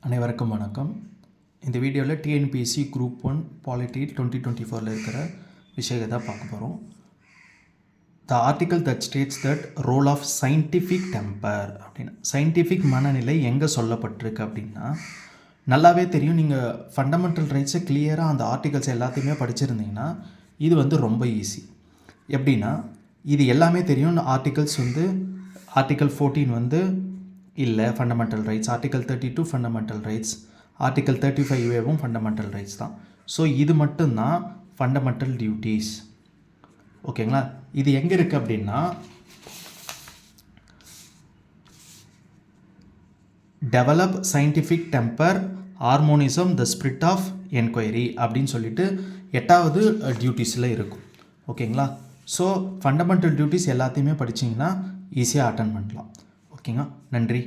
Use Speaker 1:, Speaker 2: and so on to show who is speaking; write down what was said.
Speaker 1: அனைவருக்கும் வணக்கம். இந்த வீடியோவில் டிஎன்பிஎஸ்சி குரூப் 1 பாலிட்டி 2024 இருக்கிற விஷயத்தை பார்க்க போகிறோம். The article that states that role of scientific temper அப்படின்னா சயின்டிஃபிக் மனநிலை எங்கே சொல்லப்பட்டிருக்கு அப்படின்னா, நல்லாவே தெரியும். நீங்கள் ஃபண்டமெண்டல் ரைட்ஸை கிளியராக அந்த ஆர்டிகல்ஸ் எல்லாத்தையுமே படிச்சிருந்தீங்கன்னா இது ரொம்ப ஈஸி. எப்படின்னா, இது எல்லாமே தெரியும். ஆர்டிகல்ஸ் ஆர்டிக்கல் 14 இல்லை fundamental rights, article 32 fundamental rights, article 35 fundamental rights தான். ஸோ இது மட்டும்தான் ஃபண்டமெண்டல் டியூட்டிஸ். ஓகேங்களா? இது எங்கே இருக்குது அப்படின்னா, develop scientific temper, humanism, the spirit of inquiry அப்படின்னு சொல்லிட்டு 8வது டியூட்டிஸில் இருக்கும். ஓகேங்களா? ஸோ ஃபண்டமெண்டல் டியூட்டிஸ் எல்லாத்தையுமே படிச்சிங்கன்னா ஈஸியாக அட்டன் பண்ணலாம். ஓகேங்க, நன்றி.